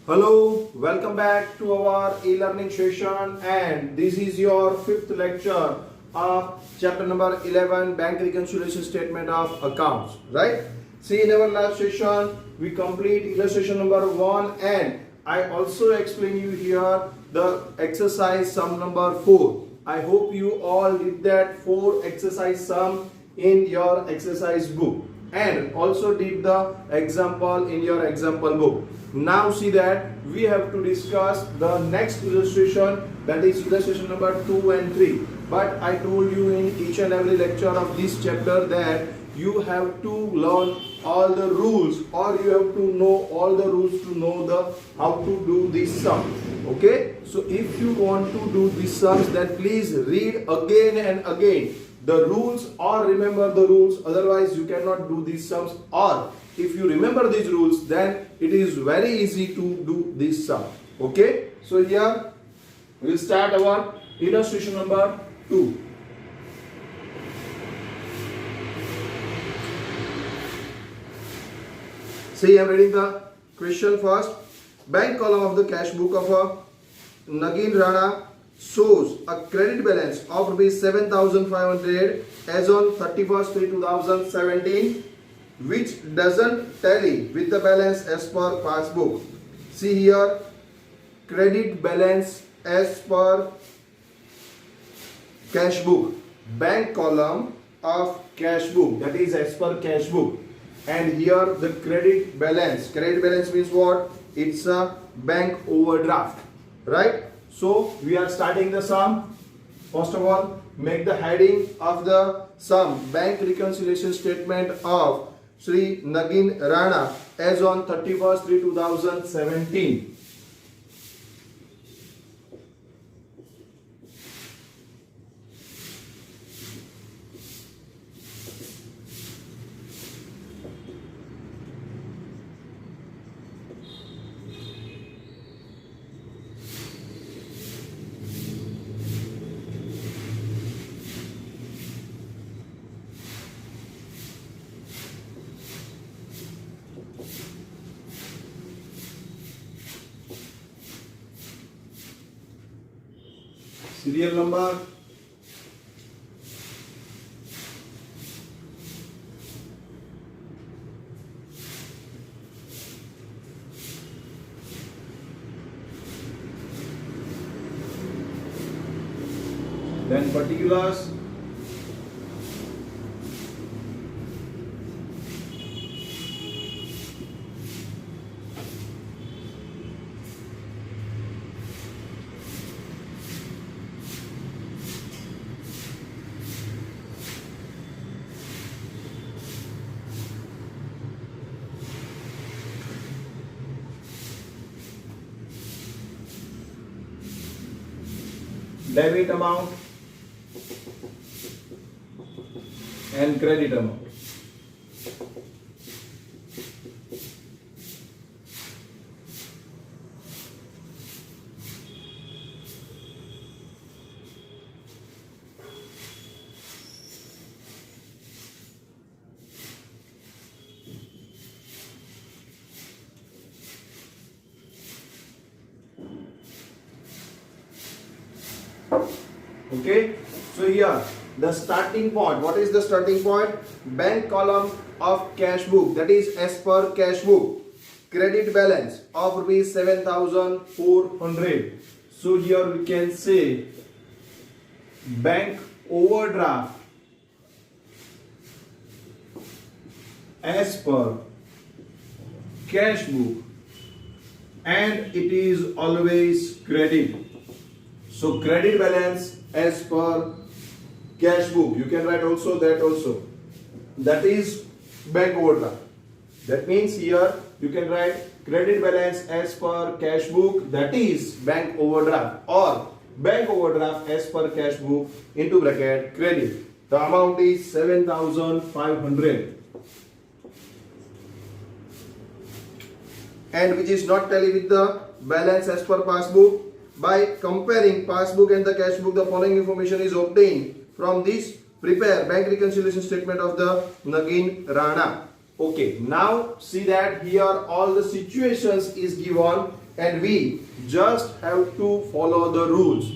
Hello, welcome back to our e-learning session, and this is your fifth lecture of chapter number 11, Bank Reconciliation Statement of Accounts, right? See, in our last session we complete illustration number 1, and I also explain you here the exercise sum number 4. I hope you all did that 4 exercise sum in your exercise book and also did the example in your example book. Now see that we have to discuss the next illustration, that is illustration number 2 and 3. But I told you in each and every lecture of this chapter that you have to learn all the rules, or you have to know all the rules to know the how to do this sum. Okay, so if you want to do these sums, then please read again and again the rules, or remember the rules, otherwise you cannot do these sums. Or if you remember these rules, then it is very easy to do this sum. Okay, so here we will start our illustration number 2. See, I am reading the question first. Bank column of the cash book of a Nagin Rana shows a credit balance of rupees 7,500 as on 31st 2017, which doesn't tally with the balance as per passbook. See here, credit balance as per cash book, bank column of cash book, that is as per cash book. And here the credit balance means what? It's a bank overdraft, right? So we are starting the sum. First of all, make the heading of the sum bank reconciliation statement of Sri Nagin Rana as on 31st 3 2017. Serial number, then particulars, debit amount and credit amount. Okay, so here the starting point. What is the starting point? Bank column of cash book, that is as per cash book, credit balance of rupees 7,400. So here we can say bank overdraft as per cash book, and it is always credit. So credit balance as per cash book, you can write also that also, that is bank overdraft. That means here you can write credit balance as per cash book, that is bank overdraft, or bank overdraft as per cash book into bracket credit. The amount is 7,500, and which is not tally with the balance as per passbook. By comparing passbook and the cash book, the following information is obtained from this prepare bank reconciliation statement of the Nagin Rana. Okay, now see that here all the situations is given and we just have to follow the rules,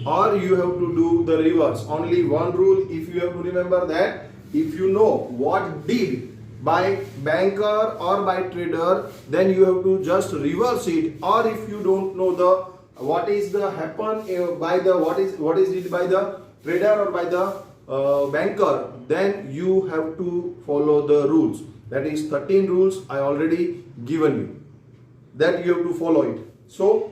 or you have to do the reverse. Only one rule, if you have to remember that, if you know what did by banker or by trader, then you have to just reverse it. Or if you don't know the what is the happen by the what is did by the trader or by the banker, then you have to follow the rules. That is 13 rules I already given you, that you have to follow it. So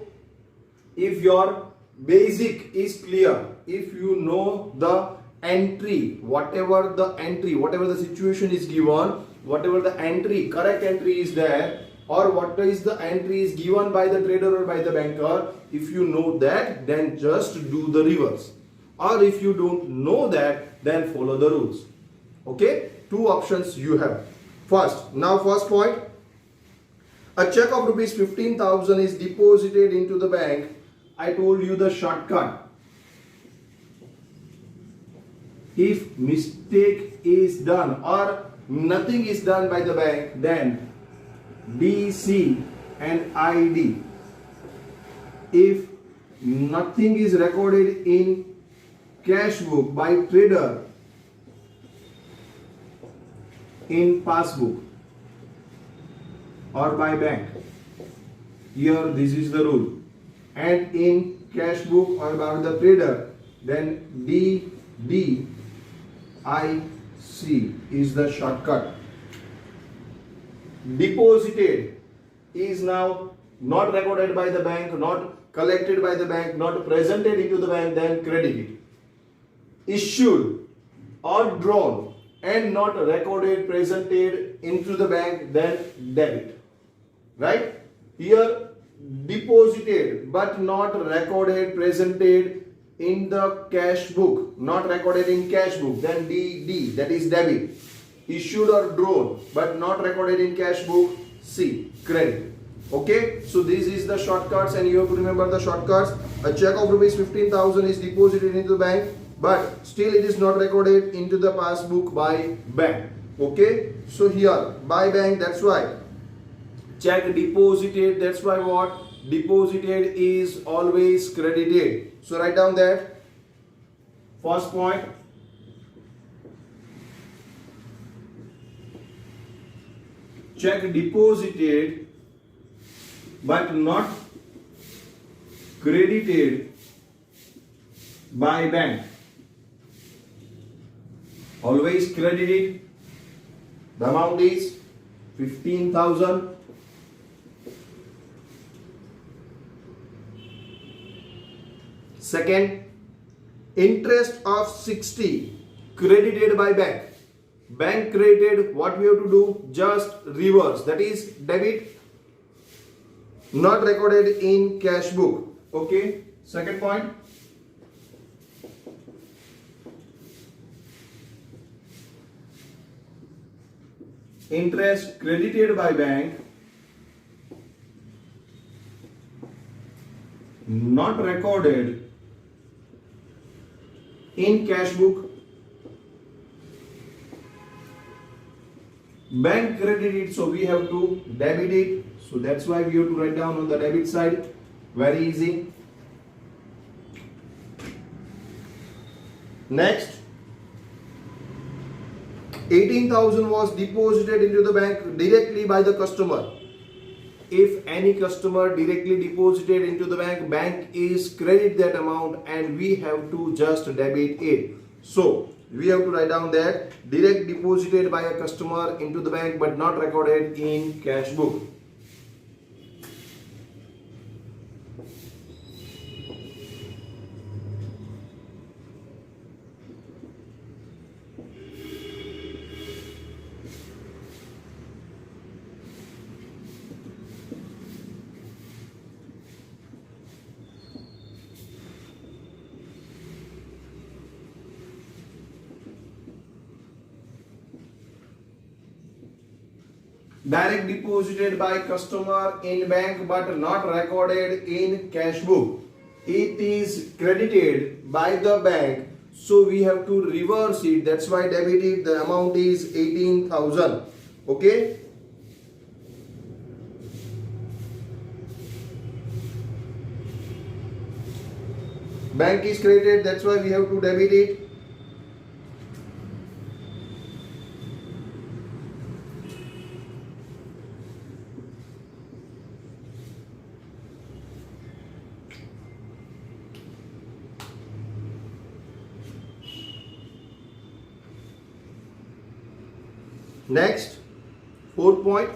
if your basic is clear, if you know the entry, whatever the situation is given, whatever the entry, correct entry is there, or what is the entry is given by the trader or by the banker, if you know that, then just do the reverse. Or if you don't know that, then follow the rules. Okay, two options you have. First point, a check of rupees 15,000 is deposited into the bank. I told you the shortcut. If mistake is done or nothing is done by the bank, then DC and ID. If nothing is recorded in cash book by trader, in passbook or by bank, here this is the rule, and in cash book or by the trader, then DDIC is the shortcut. Deposited is now not recorded by the bank, not collected by the bank, not presented into the bank, then credited. Issued or drawn and not recorded, presented into the bank, then debit. Right? Here deposited but not recorded, presented in the cash book, not recorded in cash book, then DD, that is debit. Issued or drawn but not recorded in cash book, C, credit. Okay, so this is the shortcuts, and you have to remember the shortcuts. A check of rupees 15,000 is deposited into the bank, but still it is not recorded into the passbook by bank. Okay, so here by bank, that's why check deposited, that's why what? Deposited is always credited. So write down that. First point, check deposited but not credited by bank, always credited. The amount is 15,000. Second, interest of 60 credited by bank. Bank credited, what we have to do? Just reverse, that is debit, not recorded in cash book. Okay, second point, interest credited by bank, not recorded in cash book. Bank credited, so we have to debit it, so that's why we have to write down on the debit side. Very easy. Next, 18,000 was deposited into the bank directly by the customer. If any customer directly deposited into the bank, bank is credit that amount and we have to just debit it. So we have to write down that direct deposited by a customer into the bank but not recorded in cash book. Direct deposited by customer in bank but not recorded in cash book. It is credited by the bank, so we have to reverse it. That's why debited, the amount is 18,000. Okay. bank is credited, that's why we have to debit it. Next, fourth point,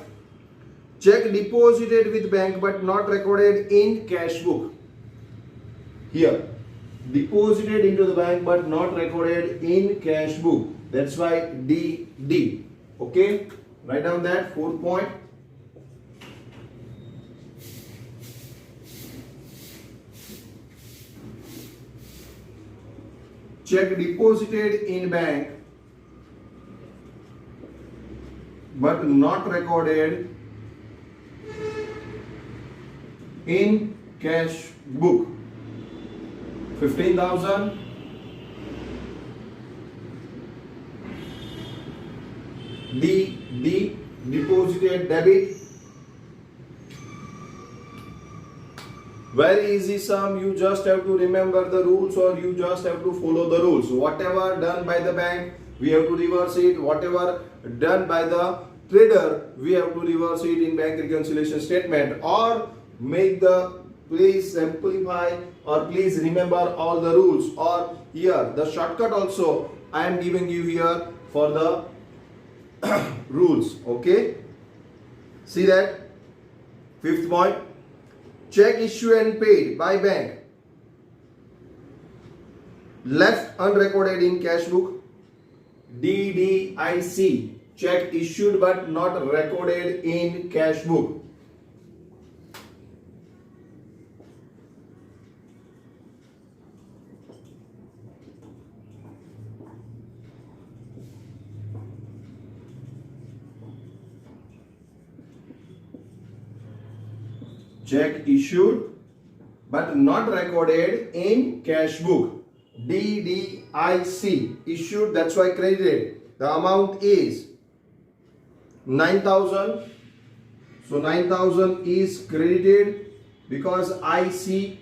check deposited with bank but not recorded in cash book. Here, deposited into the bank but not recorded in cash book. That's why DD. Okay, write down that fourth point. Check deposited in bank but not recorded in cash book. 15,000. D deposited debit. Very easy sum. You just have to remember the rules, or you just have to follow the rules. Whatever done by the bank, we have to reverse it. Whatever done by the trader, we have to reverse it in bank reconciliation statement, or make the, please simplify, or please remember all the rules, or here the shortcut also I am giving you here for the rules. Okay, see that fifth point, check issued and paid by bank left unrecorded in cash book. DDIC, check issued but not recorded in cash book. Check issued but not recorded in cash book. DDIC, issued, that's why credited. The amount is 9,000. So 9,000 is credited because IC,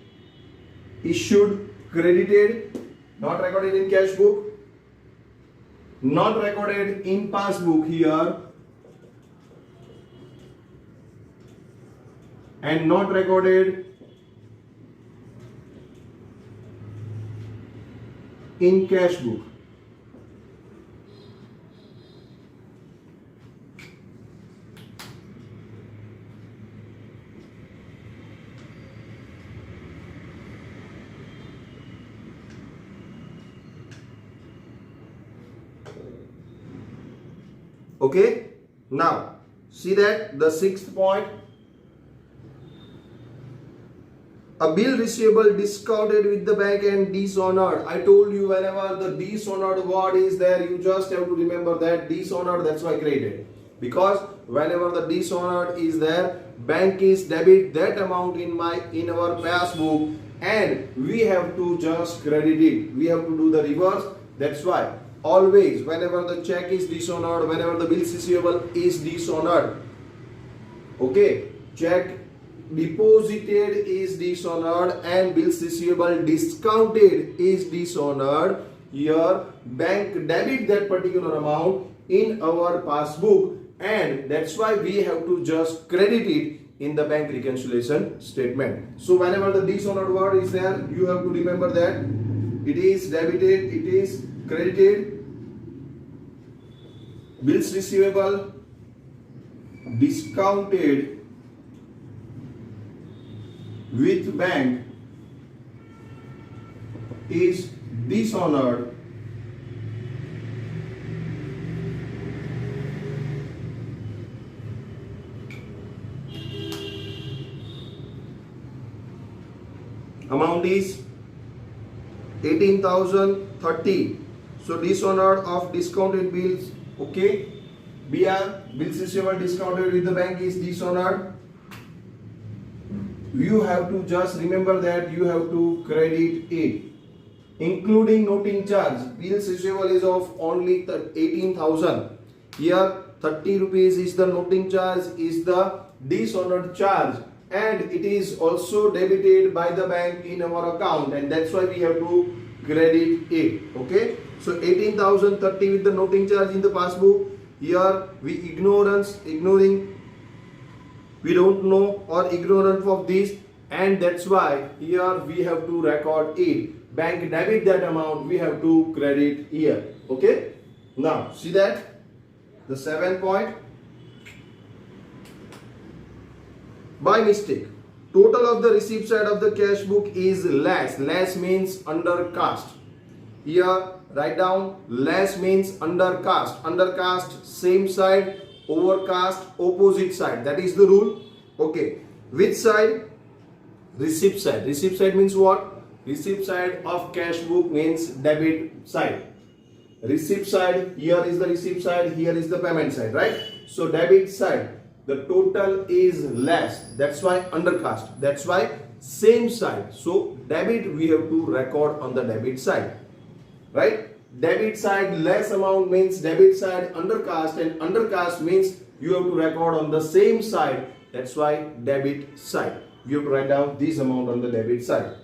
issued, credited, not recorded in cash book, not recorded in passbook here, and not recorded in cash book. Okay, now see that the sixth point, a bill receivable discounted with the bank and dishonored. I told you whenever the dishonored word is there, you just have to remember that dishonored, that's why credited. Because whenever the dishonored is there, bank is debit that amount in our passbook, and we have to just credit it. We have to do the reverse. That's why always whenever the check is dishonored, whenever the bills receivable is dishonored, okay, check deposited is dishonored and bills receivable discounted is dishonored, here bank debit that particular amount in our passbook, and that's why we have to just credit it in the bank reconciliation statement. So whenever the dishonored word is there, you have to remember that it is debited, it is credited, bills receivable discounted with bank is dishonored, amount is 18,030. So dishonored of discounted bills, okay, BR, bills receivable discounted with the bank is dishonored. You have to just remember that you have to credit it, including noting charge. Bills receivable is of only 18,000. Here 30 rupees is the noting charge, is the dishonored charge, and it is also debited by the bank in our account, and that's why we have to credit it. Okay, so 18,030 with the noting charge in the passbook. Here we ignoring, we don't know or ignorant of this, and that's why here we have to record it. Bank debit that amount, we have to credit here. Okay, now see that the 7th point. By mistake, total of the receipt side of the cash book is less. Less means undercast. Here write down, less means undercast. Undercast same side, overcast opposite side. That is the rule. Okay, which side? Receipt side. Receipt side means what? Receipt side of cash book means debit side. Receipt side, here is the receipt side, here is the payment side, right? So debit side, the total is less. That's why undercast. That's why same side. So debit we have to record on the debit side, right? Debit side less amount means debit side undercast, and undercast means you have to record on the same side. That's why debit side. You have to write down this amount on the debit side.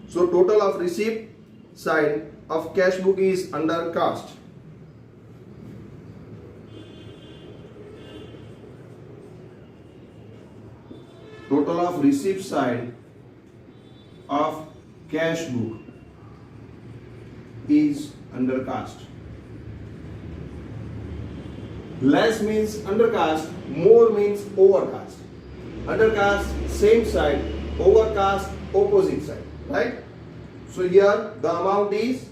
So total of receipt side of cash book is undercast. Total of receipt side of cash book is undercast. Less means undercast, more means overcast. Undercast same side, overcast opposite side, right? So here the amount is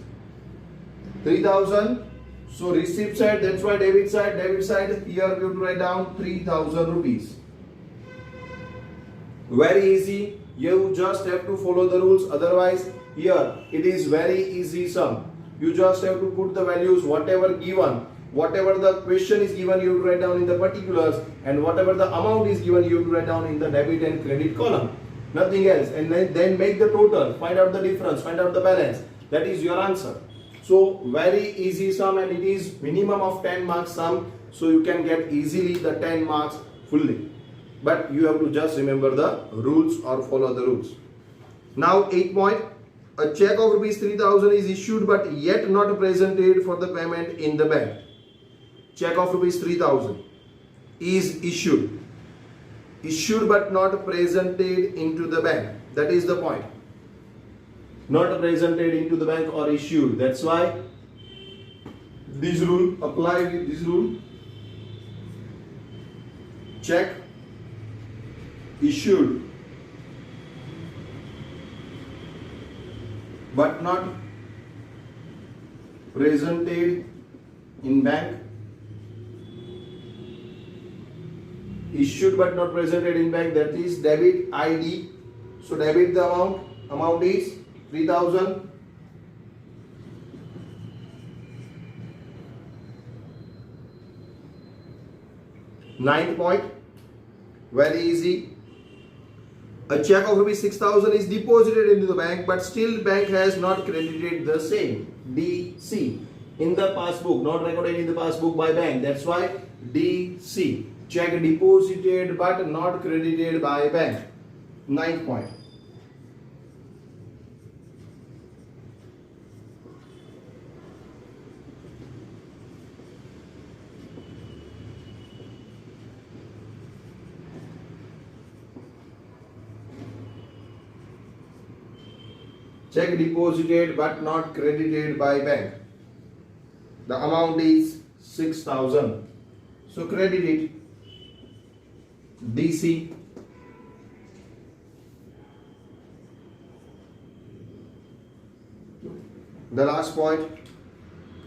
3,000. So receipt side, that's why debit side, here we have to write down 3,000 rupees. Very easy. You just have to follow the rules. Otherwise, here it is very easy sum. You just have to put the values whatever given. Whatever the question is given, you have to write down in the particulars, and whatever the amount is given, you have to write down in the debit and credit column. Nothing else. And then make the total, find out the difference, find out the balance. That is your answer. So very easy sum, and it is minimum of 10 marks sum. So you can get easily the 10 marks fully. But you have to just remember the rules or follow the rules. Now 8th point. A check of rupees 3,000 is issued but yet not presented for the payment in the bank. Check of rupees 3,000 is issued. Issued but not presented into the bank. That is the point. Not presented into the bank or issued. That's why this rule, apply with this rule. Check issued but not presented in bank. Issued but not presented in bank, that is debit ID. So debit the amount is 3,000. Ninth point, very easy. A check of rupees 6,000 is deposited into the bank, but still bank has not credited the same. DC in the passbook, not recorded in the passbook by bank. That's why DC. Check deposited but not credited by bank. Ninth point. Check deposited but not credited by bank. The amount is 6,000. So credit it. DC. The last point.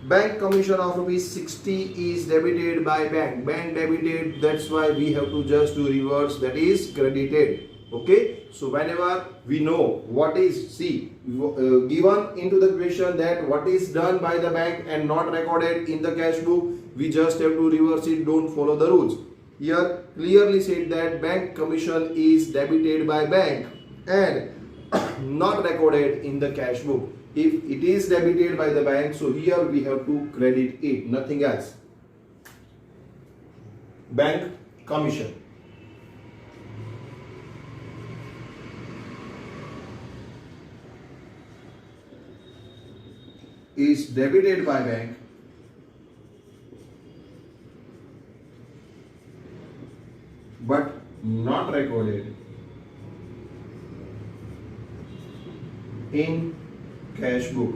Bank commission of rupees 60 is debited by bank. Bank debited, that's why we have to just do reverse, that is credited. Okay, so whenever we know what is, given into the question that what is done by the bank and not recorded in the cash book, we just have to reverse it, don't follow the rules. Here clearly said that bank commission is debited by bank and not recorded in the cash book. If it is debited by the bank, so here we have to credit it, nothing else. Bank commission. Is debited by bank but not recorded in cash book.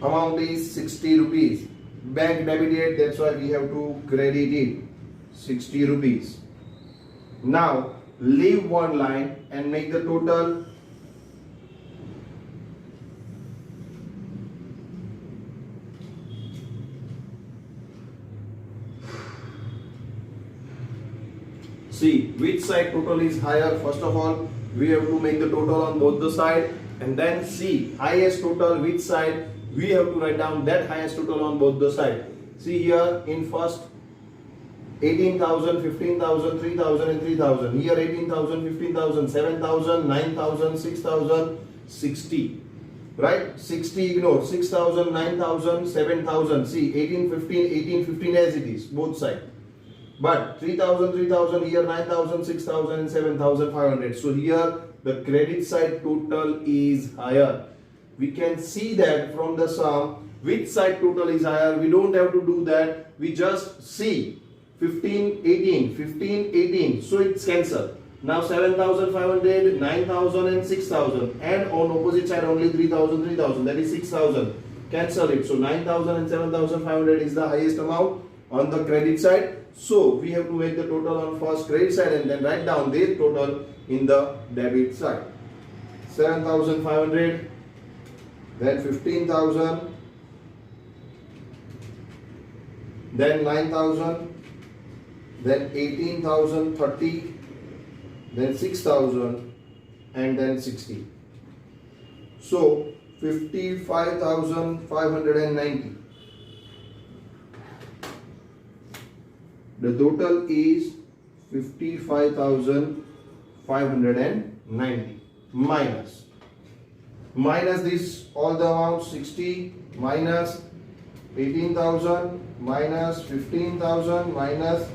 Amount is 60 rupees. Bank debited, that's why we have to credit it 60 rupees. Now leave one line and make the total. See which side total is higher. First of all, we have to make the total on both the side, and then see highest total which side. We have to write down that highest total on both the side. See here in first 18,000, 15,000, 3,000 and 3,000. Here 18,000, 15,000, 7,000, 9,000, 6,000, 60. Right? 60 ignore. 6,000, 9,000, 7,000. See 18, 15, 18, 15 as it is, both sides. But 3,000, 3,000, here 9,000, 6,000 and 7,500. So here the credit side total is higher. We can see that from the sum which side total is higher. We don't have to do that. We just see 15, 18, 15, 18. So it's cancelled. Now 7,500, 9,000 and 6,000. And on opposite side only 3,000, 3,000. That is 6,000. Cancel it. So 9,000 and 7,500 is the highest amount on the credit side. So we have to make the total on first credit side and then write down the total in the debit side. 7,500, then 15,000, then 9,000, then 18,030, then 6,000 and then 60. So 55,590. The total is 55,590 minus this all the amounts 60 minus 18,000 minus 15,000 minus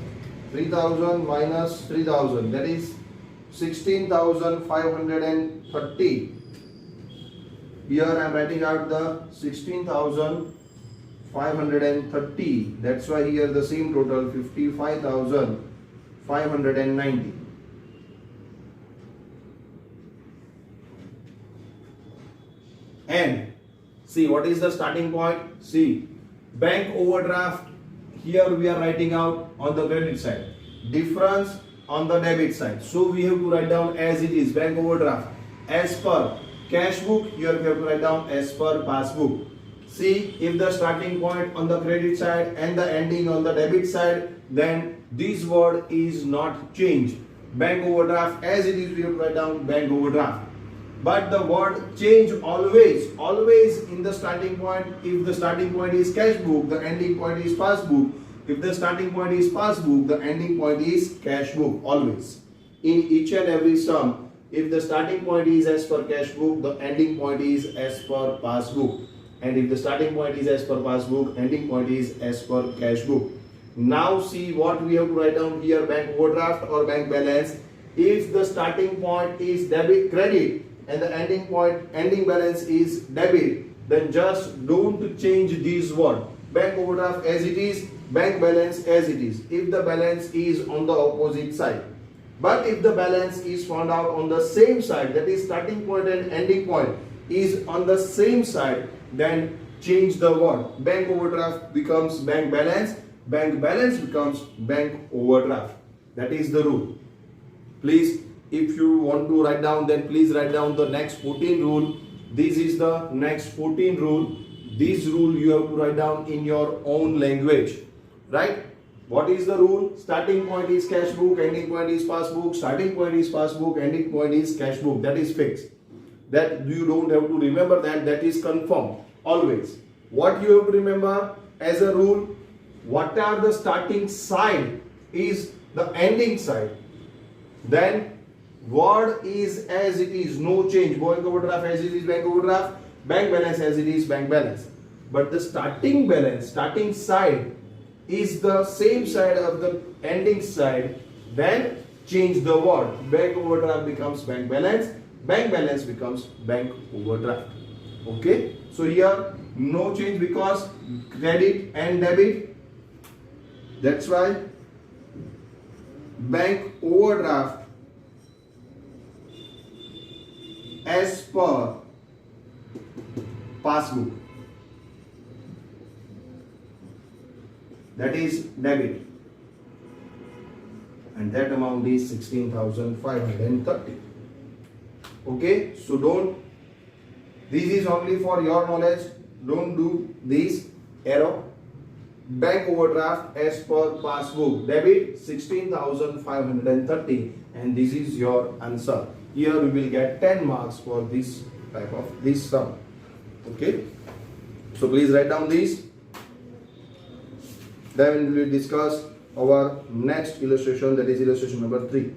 3,000 minus 3,000, that is 16,530. Here I am writing out the 16,530. That's why here the same total 55,590. And see what is the starting point. See bank overdraft, here we are writing out on the credit side, difference on the debit side. So we have to write down as it is, bank overdraft as per cash book. Here we have to write down as per passbook. See if the starting point on the credit side and the ending on the debit side, then this word is not changed. Bank overdraft as it is, we have to write down bank overdraft. But the word change always in the starting point. If the starting point is cash book, the ending point is passbook. If the starting point is passbook, the ending point is cash book, always. In each and every sum, if the starting point is as per cash book, the ending point is as per passbook. And if the starting point is as per passbook, ending point is as per cash book. Now see what we have to write down here, bank overdraft or bank balance. If the starting point is debit credit and the ending balance is debit, then just don't change this word. Bank overdraft as it is, bank balance as it is, if the balance is on the opposite side. But if the balance is found out on the same side, that is starting point and ending point is on the same side, then change the word. Bank overdraft becomes bank balance becomes bank overdraft. That is the rule. Please, if you want to write down, then please write down the next 14 rule. This is the next 14 rule. This rule you have to write down in your own language, right? What is the rule? Starting point is cash book, ending point is passbook. Starting point is passbook, ending point is cash book. That is fixed. That you don't have to remember that. That is confirmed always. What you have to remember as a rule, what are the starting side is the ending side. Then word is as it is, no change. Bank overdraft as it is, bank overdraft. Bank balance as it is, bank balance. but the starting balance, starting side is the same side of the ending side, then change the word. Bank overdraft becomes bank balance becomes bank overdraft. Okay, so here no change because credit and debit. That's why bank overdraft as per passbook, that is debit, and that amount is 16,530. Okay, so this is only for your knowledge, don't do this arrow. Bank overdraft as per passbook, debit 16,530, and this is your answer. Here we will get 10 marks for this type of this sum. Okay, so please write down this. Then we will discuss our next illustration, that is illustration number 3.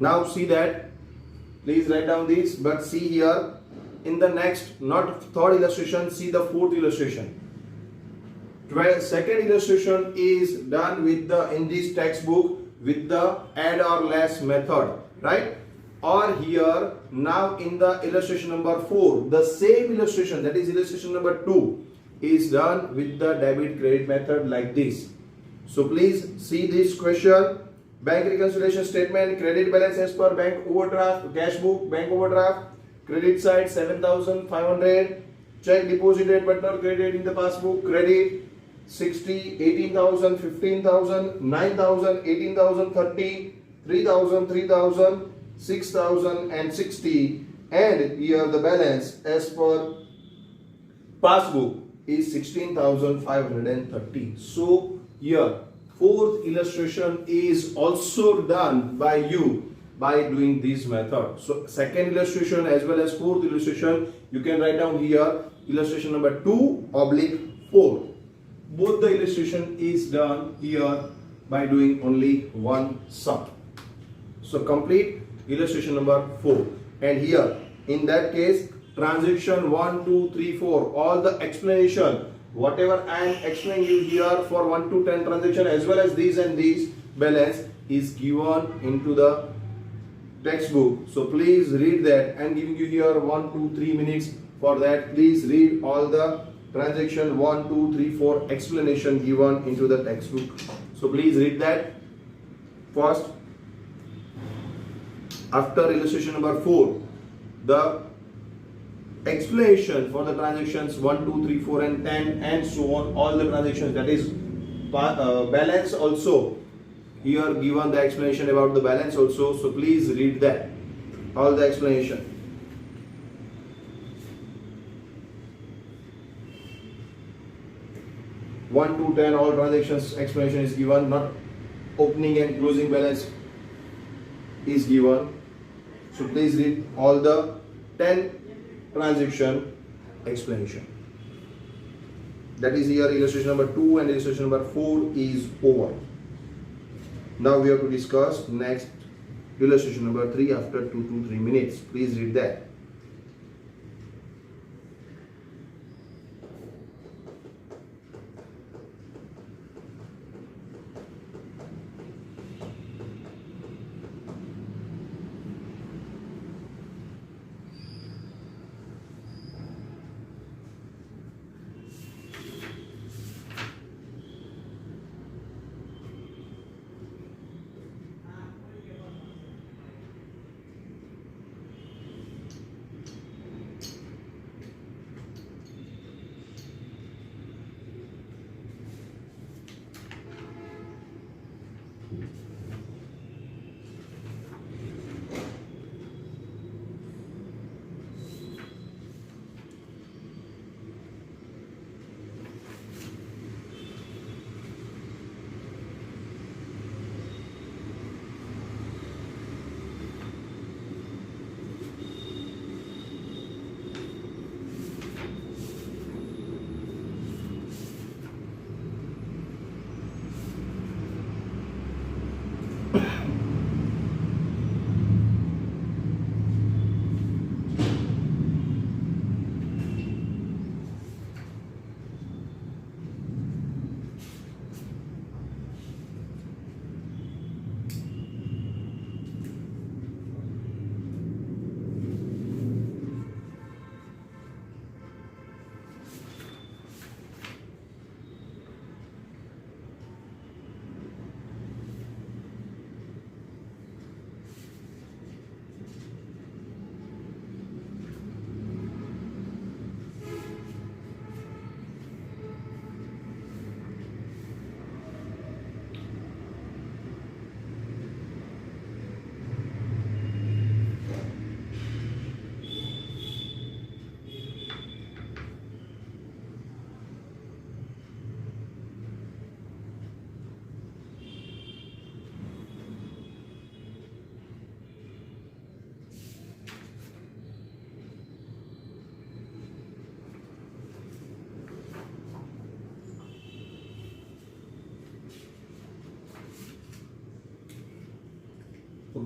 Now see that, please write down this, but see here in the next, not third illustration, see the fourth illustration. Second illustration is done with the in this textbook with the add or less method, right? Or here now in the illustration number 4, the same illustration, that is illustration number 2, is done with the debit credit method like this. So please see this question. Bank reconciliation statement, credit balance as per bank overdraft, cash book, bank overdraft, credit side 7,500, check deposited but not credited in the passbook, credit 60, 18,000, 15,000, 9,000, 18,000, 30, 3,000, 3,000, 6,000 and 60, and here the balance as per passbook is 16,530. So here fourth illustration is also done by you by doing this method. So second illustration as well as fourth illustration, you can write down here illustration number 2/4. Both the illustration is done here by doing only one sum. So complete illustration number 4, and here in that case transaction 1, 2, 3, 4, all the explanation whatever I am explaining you here for 1 to 10 transaction as well as these and these balance is given into the textbook. So please read that. I am giving you here 1, 2, 3 minutes for that. Please read all the transaction 1, 2, 3, 4 explanation given into the textbook. So please read that first. After illustration number 4, the explanation for the transactions 1, 2, 3, 4 and 10 and so on, all the transactions, that is balance also here given the explanation about the balance also. So please read that, all the explanation. One to 10 all transactions explanation is given, not opening and closing balance is given. So please read all the 10 transaction explanation. That is here illustration number 2 and illustration number 4 is over. Now we have to discuss next illustration number 3 after 2 to 3 minutes. Please read that.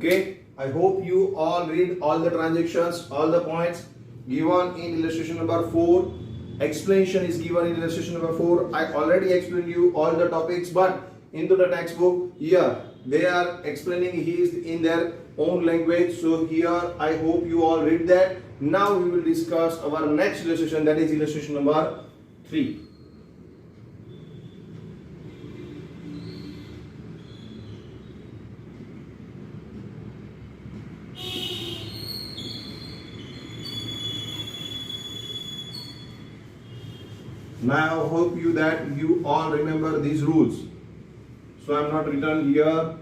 Okay, I hope you all read all the transactions, all the points given in illustration number 4. Explanation is given in illustration number 4. I already explained you all the topics, but into the textbook here they are explaining his in their own language. So here I hope you all read that. Now we will discuss our next illustration, that is illustration number 3. Now hope you that you all remember these rules. So I am not written here.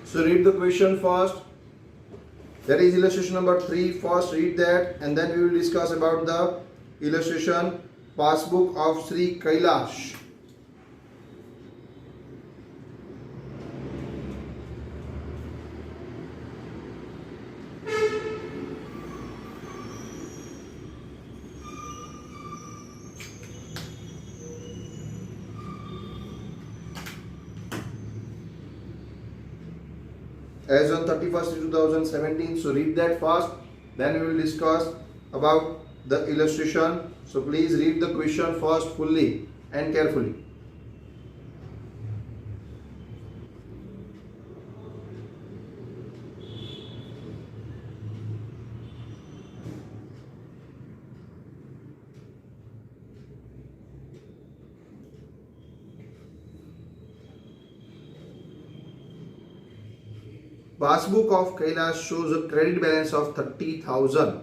So read the question first. That is illustration number 3. First read that, and then we will discuss about the illustration passbook of Sri Kailash. As on 31st 2017. So read that first, then we will discuss about the illustration. So please read the question first fully and carefully. Passbook of Kailash shows a credit balance of 30,000.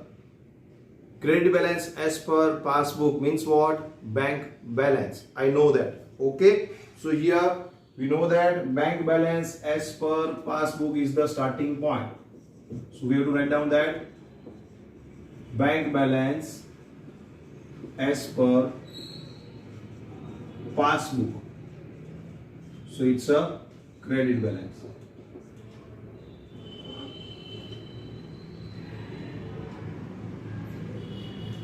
Credit balance as per passbook means what? Bank balance. I know that. Okay. So here we know that bank balance as per passbook is the starting point. So we have to write down that bank balance as per passbook. So it's a credit balance.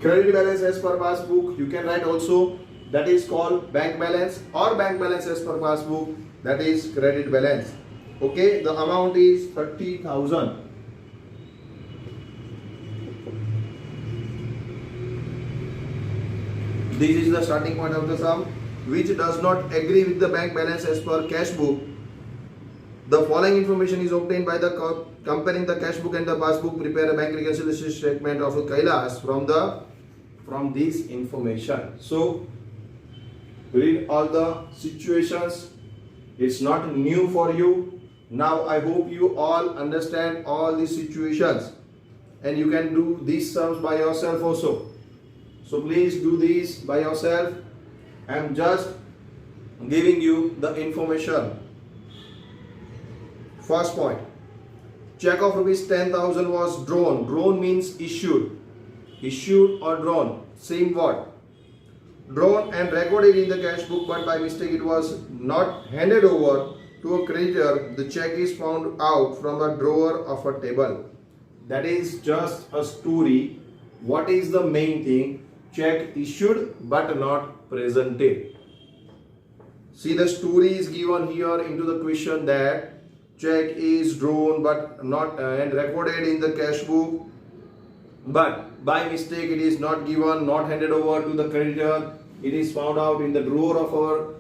Credit balance as per passbook, you can write also, that is called bank balance, or bank balance as per passbook, that is credit balance. Okay, the amount is 30,000. This is the starting point of the sum, which does not agree with the bank balance as per cash book. The following information is obtained by the comparing the cash book and the passbook. Prepare a bank reconciliation statement of Kailash from this information. So read all the situations. It's not new for you. Now I hope you all understand all these situations, and you can do these sums by yourself also. So please do this by yourself. I am just giving you the information. First point, check of rupees 10,000 was drawn. Drawn means issued. Issued or drawn, same word. Drawn and recorded in the cash book, but by mistake it was not handed over to a creditor. The check is found out from a drawer of a table. That is just a story. What is the main thing? Check issued but not presented. See, the story is given here into the question that check is drawn but not and recorded in the cash book, but by mistake it is not given, not handed over to the creditor, it is found out in the drawer of our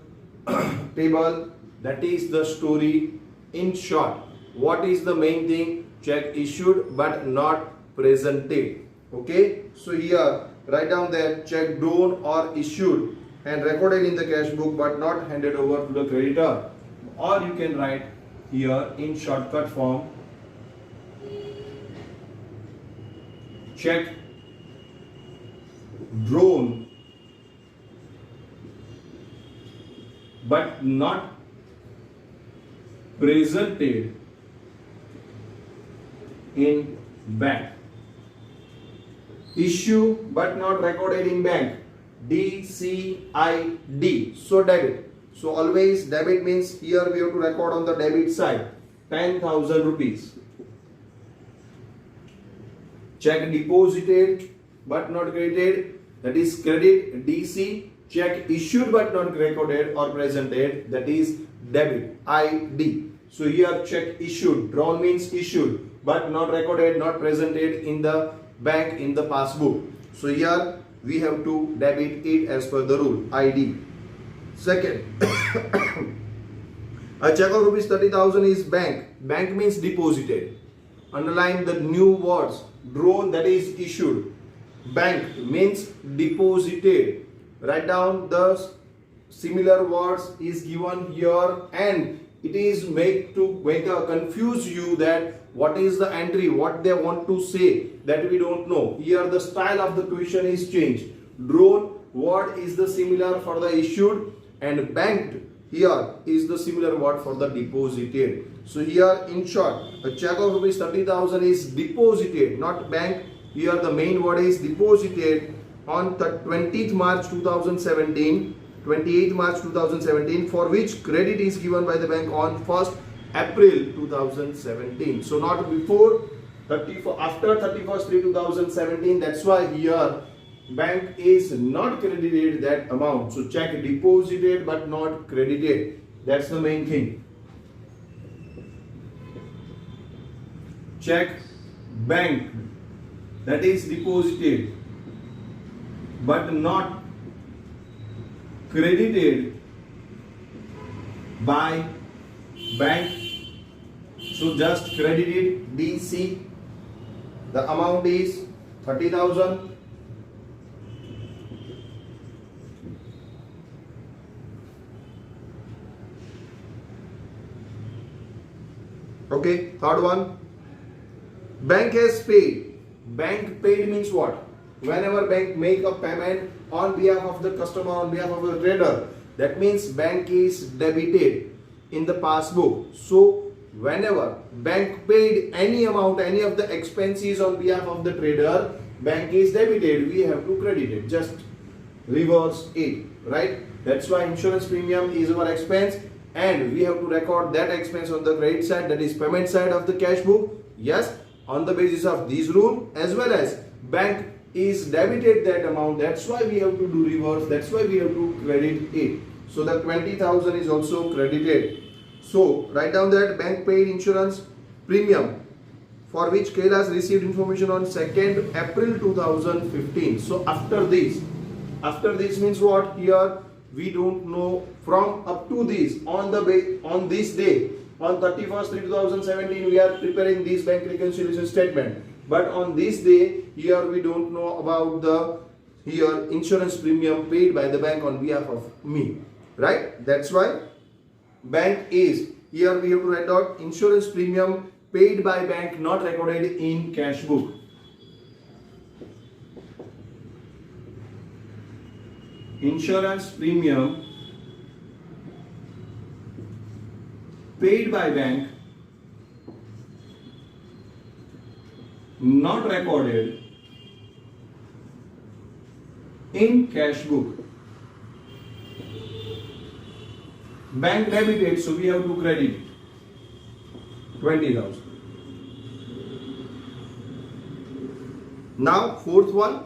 table. That is the story. In short, what is the main thing? Check issued but not presented. Okay, so here write down that check drawn or issued and recorded in the cash book but not handed over to the creditor. Or you can write here in shortcut form, check drawn but not presented in bank. Issue but not recorded in bank. DCID. So debit. So always debit means here we have to record on the debit side 10,000 rupees. Check deposited but not credited, that is credit. DC. Check issued but not recorded or presented, that is debit. ID. So here check issued. Drawn means issued but not recorded, not presented in the bank in the passbook. So here we have to debit it as per the rule. ID. Second, a check of rupees 30,000 is bank. Bank means deposited. Underline the new words. Drawn, that is issued. Bank means deposited. Write down the similar words is given here, and it is made to confuse you that what is the entry, what they want to say, that we don't know. Here the style of the question is changed. Drawn word is the similar for the issued, and banked here is the similar word for the deposited. So here in short, a check of rupees 30,000 is deposited, not bank. Here the main word is deposited on the 20th March 2017, 28th March 2017, for which credit is given by the bank on 1st April 2017. So not before 34, after 31st 3 2017. That's why here bank is not credited that amount. So check deposited but not credited. That's the main thing. Check bank, that is deposited but not credited by bank. So just credited. DC. The amount is 30,000. Okay, third one. Bank has paid. Bank paid means what? Whenever bank make a payment on behalf of the customer, on behalf of the trader, that means bank is debited in the passbook. So whenever bank paid any amount, any of the expenses on behalf of the trader, bank is debited, we have to credit it. Just reverse it, right? That's why insurance premium is our expense, and we have to record that expense on the credit side, that is payment side of the cash book. Yes, on the basis of this rule, as well as bank is debited that amount, that's why we have to do reverse, that's why we have to credit it. So the 20,000 is also credited. So write down that bank paid insurance premium for which Kailash received information on 2nd April 2015. So after this means what? Here we don't know from up to this on this day, on 31st 3 2017 we are preparing this bank reconciliation statement, but on this day here we don't know about the insurance premium paid by the bank on behalf of me, right? That's why bank is, here we have to write out insurance premium paid by bank not recorded in cash book. Insurance premium paid by bank not recorded in cash book. Bank debited, so we have to credit 20,000. Now fourth one,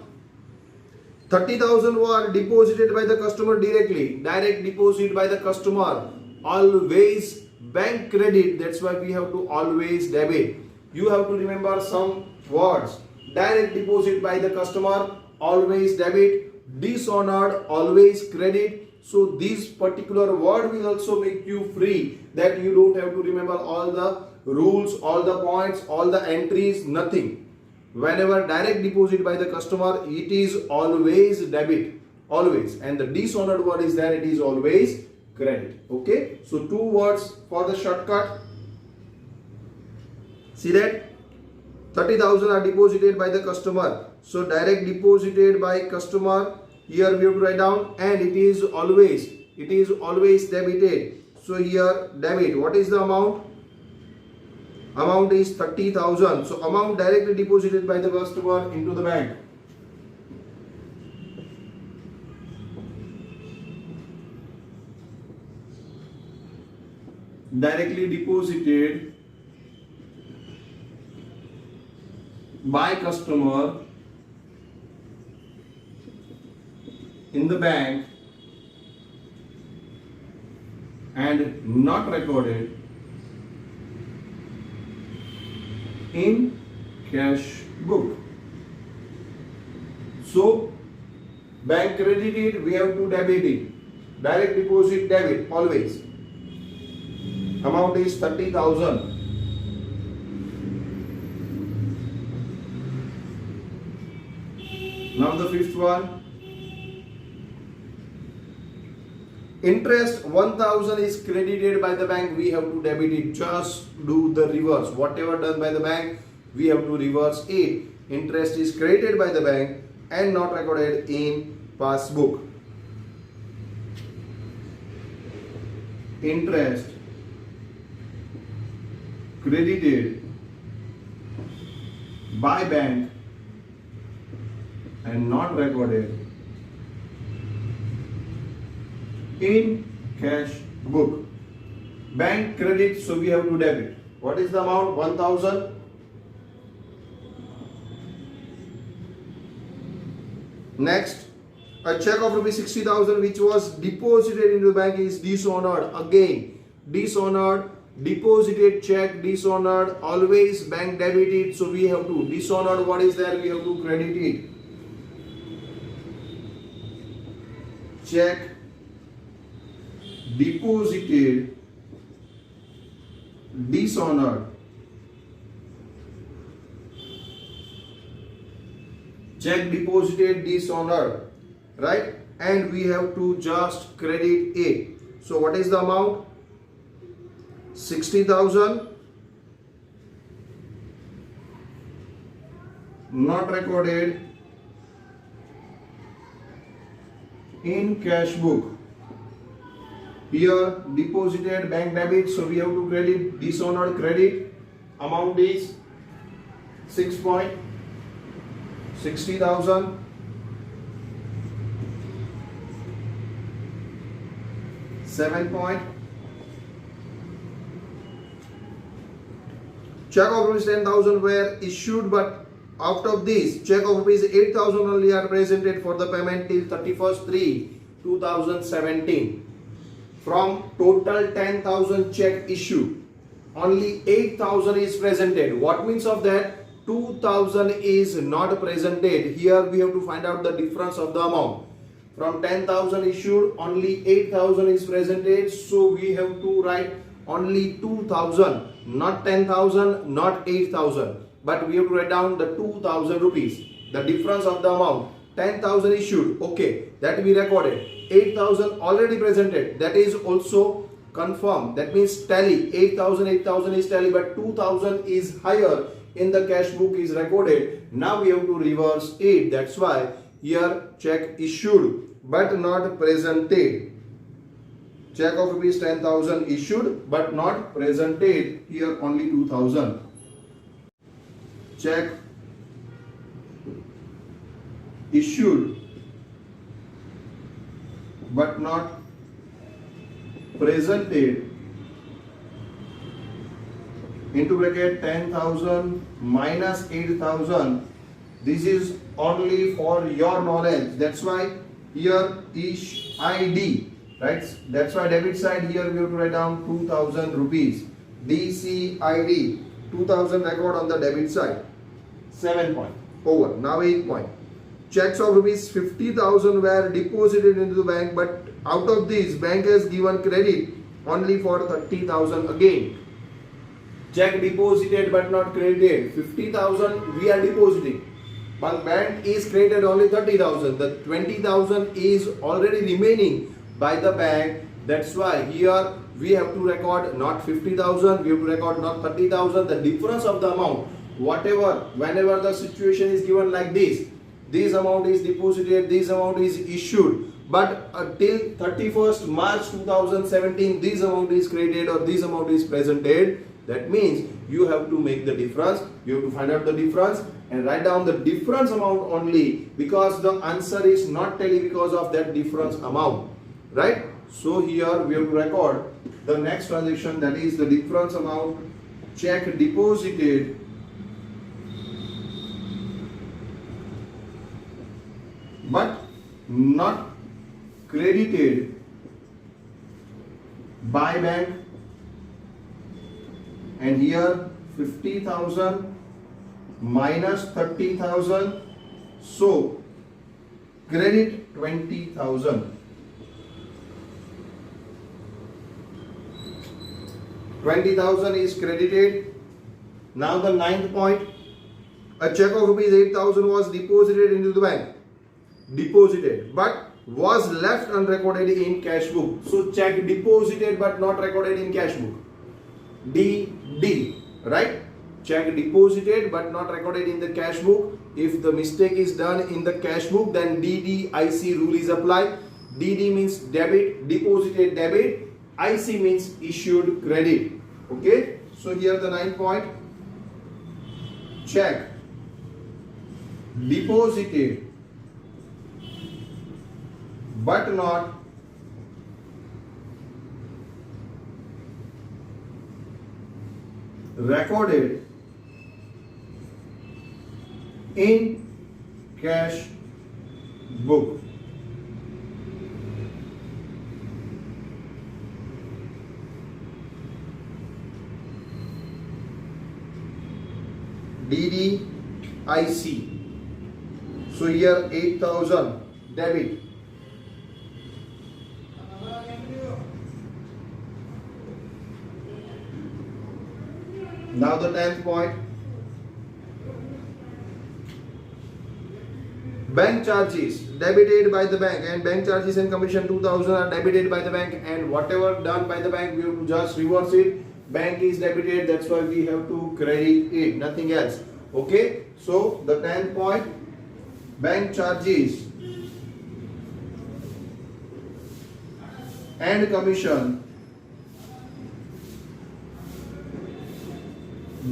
30,000 were deposited by the customer directly. Direct deposit by the customer always bank credit, that's why we have to always debit. You have to remember some words. Direct deposit by the customer, always debit. Dishonored, always credit. So this particular word will also make you free, that you don't have to remember all the rules, all the points, all the entries, nothing. Whenever direct deposit by the customer, it is always debit, always. And the dishonored word is there, it is always credit. Okay, so 2 words for the shortcut. See that 30,000 are deposited by the customer. So direct deposited by customer, here we have to write down, and it is always debited. So here debit, what is the amount? Amount is 30,000. So amount directly deposited by the customer into the bank. Directly deposited by customer in the bank and not recorded in cash book. So bank credited, we have to debit it. Direct deposit debit, always. Amount is 30,000. Now the 5th one. Interest 1,000 is credited by the bank, we have to debit it. Just do the reverse. Whatever done by the bank, we have to reverse it. Interest is credited by the bank and not recorded in passbook. Interest credited by bank and not recorded in cash book. Bank credit, so we have to debit. What is the amount? 1,000. Next, a check of rupees 60,000 which was deposited into the bank is dishonored. Again, dishonored, deposited check, dishonored, always bank debited. So we have to dishonored. What is there? We have to credit it. Check deposited, dishonored. Check deposited, dishonored, right? And we have to just credit it. So what is the amount? 60,000. Not recorded in cash book. Here deposited bank debit, so we have to credit. Dishonored credit. Amount is 60,000. Check of rupees 10,000 were issued, but out of this, check of rupees 8,000 only are presented for the payment till 31st/3/2017. From total 10,000 check issued, only 8,000 is presented. What means of that? 2,000 is not presented. Here we have to find out the difference of the amount. From 10,000 issued, only 8,000 is presented. So we have to write only 2,000, not 10,000, not 8,000. But we have to write down the 2,000 rupees. The difference of the amount. 10,000 issued, okay, that we recorded. 8,000 already presented, that is also confirmed. That means tally. 8,000 is tally, but 2,000 is higher in the cash book is recorded. Now we have to reverse it. That's why here check issued but not presented. Check of rupees 10,000 issued but not presented. Here only 2,000. Check issued but not presented, into bracket 10,000 minus 8,000. This is only for your knowledge. That's why here is ID. right? That's why debit side here we have to write down 2000 rupees. DCID 2000 record on the debit side. 7 point. Over. Now 8 point. Checks of rupees 50,000 were deposited into the bank, but out of these bank has given credit only for 30,000 again. Check deposited but not credited. 50,000 we are depositing, but bank is credited only 30,000. The 20,000 is already remaining by the bank. That's why here we have to record not 50,000, we have to record not 30,000. The difference of the amount, whenever the situation is given like this amount is deposited, this amount is issued, but till 31st March 2017 this amount is credited or this amount is presented. That means you have to make the difference, you have to find out the difference and write down the difference amount only, because the answer is not telling because of that difference amount, right? So here we have to record the next transaction, that is the difference amount. Check deposited but not credited by bank, and here 50,000 minus 30,000, so credit 20,000. 20,000 is credited. Now the 9th point, a check of rupees 8,000 was deposited into the bank. Deposited but was left unrecorded in cash book. So check deposited but not recorded in cash book. DD, right? Check deposited but not recorded in the cash book. If the mistake is done in the cash book, then DDIC rule is applied. DD means debit, deposited debit. IC means issued credit. Okay, so here the 9th point, check deposited but not recorded in cash book. DDIC. So here 8,000 debit. Now the 10th point, bank charges debited by the bank, and bank charges and commission 2,000 are debited by the bank, and whatever done by the bank we have to just reverse it. Bank is debited, that's why we have to credit it, nothing else. Okay, so the 10th point, bank charges and commission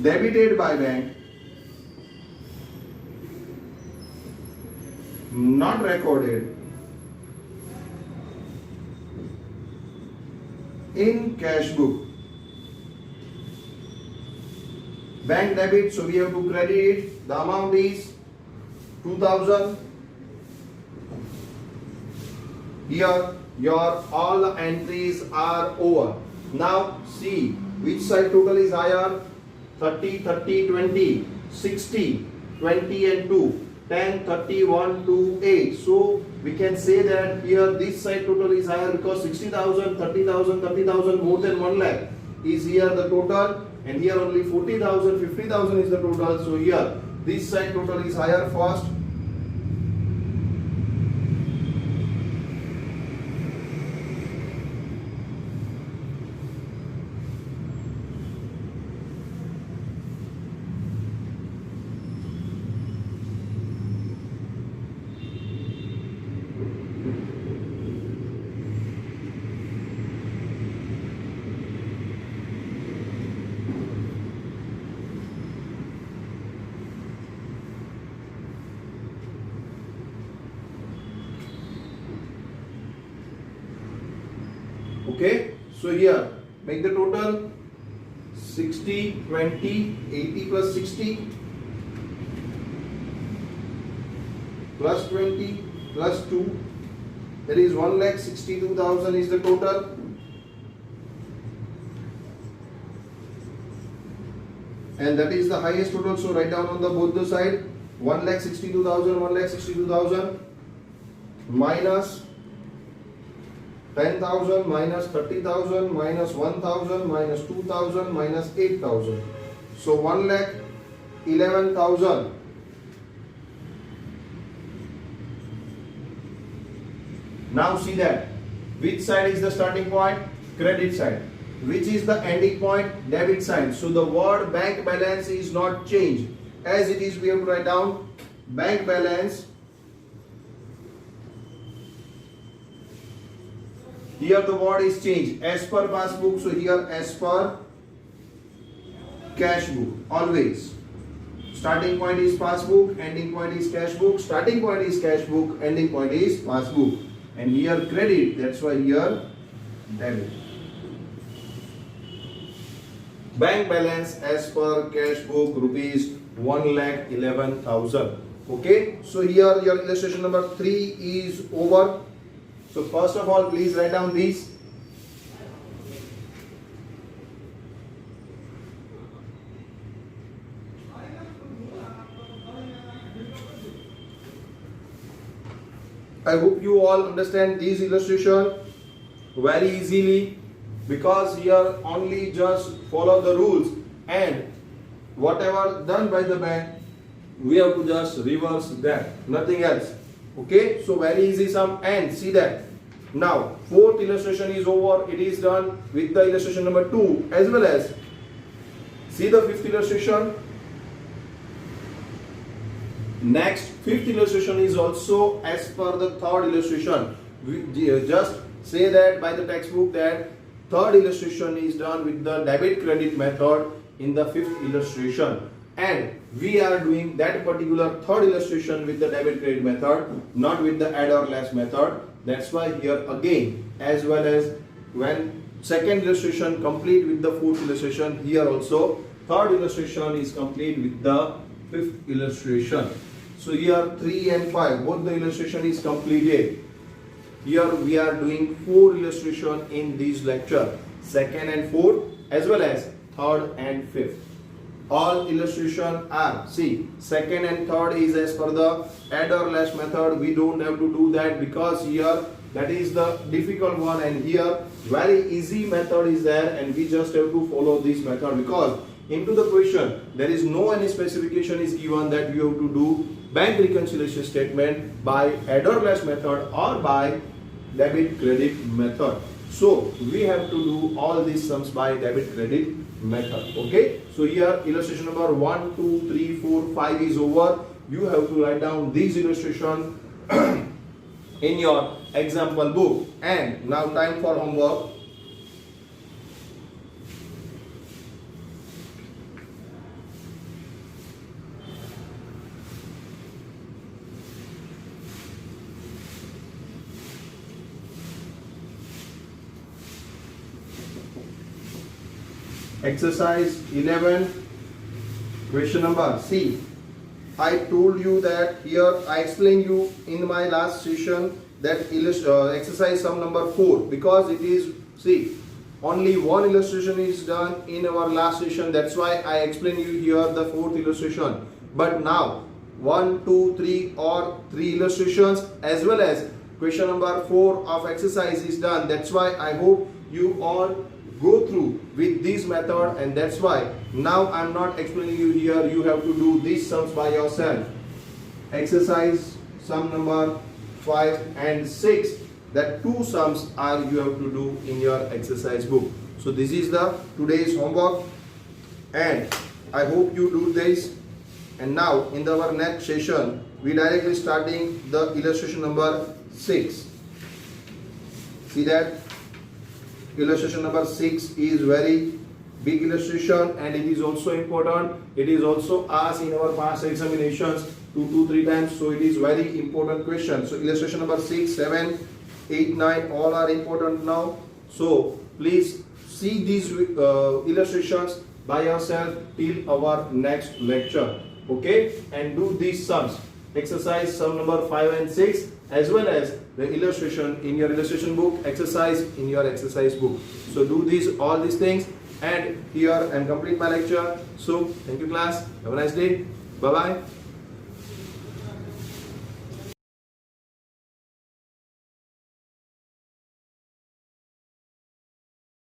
debited by bank, not recorded in cash book. Bank debit, so we have to credit it. The amount is 2,000. Here your all the entries are over. Now see which side total is higher. 30, 30, 20, 60, 20 and 2, 10, 30, 1, 2, 8. So we can say that here this side total is higher because 60,000, 30,000, 30,000 more than 1 lakh is here the total, and here only 40,000, 50,000 is the total. So here this side total is higher first. Okay, so here make the total 60, 20, 80 plus 60 plus 20 plus 2 That is 1,62,000 is the total. And that is the highest total. So write down on the both the side 1,62,000, 1,62,000 minus 10,000 minus 30,000 minus 1,000 minus 2,000 minus 8,000. So 1,11,000. Now see that which side is the starting point? Credit side. Which is the ending point? Debit side. So the word bank balance is not changed. As it is, we have to write down bank balance. Here the word is changed as per passbook. So here as per cash book. Always. Starting point is passbook, ending point is cash book. Starting point is cash book, ending point is passbook. And here credit, that's why here debit. Bank balance as per cash book rupees 1,11,000. Okay, so here your illustration number 3 is over. So first of all, please write down these. I hope you all understand this illustration very easily, because here only just follow the rules, and whatever done by the bank we have to just reverse that, nothing else. Okay, so very easy sum. And see that now fourth illustration is over. It is done with the illustration number 2 as well as see the fifth illustration. Next, fifth illustration is also as per the third illustration. We just say that by the textbook that third illustration is done with the debit credit method in the fifth illustration, and we are doing that particular third illustration with the debit credit method, not with the add or less method. That's why here again, as well as when second illustration complete with the fourth illustration, here also third illustration is complete with the fifth illustration. So here 3 and 5 both the illustration is completed. Here we are doing 4 illustration in this lecture, second and fourth as well as third and fifth. All illustration are, see, second and third is as per the add or less method. We don't have to do that because here that is the difficult one, and here very easy method is there, and we just have to follow this method because into the question there is no any specification is given that you have to do bank reconciliation statement by add or less method or by debit credit method. So we have to do all these sums by debit credit method. Okay, so here illustration number 1, 2, 3, 4, 5 is over. You have to write down these illustration in your example book. And now time for homework. Exercise 11, question number C. I told you that here I explained you in my last session that exercise sum number 4, because it is, see, only one illustration is done in our last session. That's why I explained you here the fourth illustration. But now 1, 2, 3 or 3 illustrations as well as question number 4 of exercise is done. That's why I hope you all go through with this method, and that's why now I'm not explaining you here. You have to do these sums by yourself. Exercise sum number 5 and 6, that 2 sums are you have to do in your exercise book. So this is the today's homework, and I hope you do this. And now in our next session we directly starting the illustration number 6. See that illustration number 6 is very big illustration, and it is also important. It is also asked in our past examinations 2-3 times, so it is very important question. So illustration number 6, 7, 8, 9 all are important now. So please see these illustrations by yourself till our next lecture. Okay, and do these sums. exercise sum number 5 and 6, as well as the illustration in your illustration book, exercise in your exercise book. So do all these things, and here and complete my lecture. So thank you class. Have a nice day. Bye bye.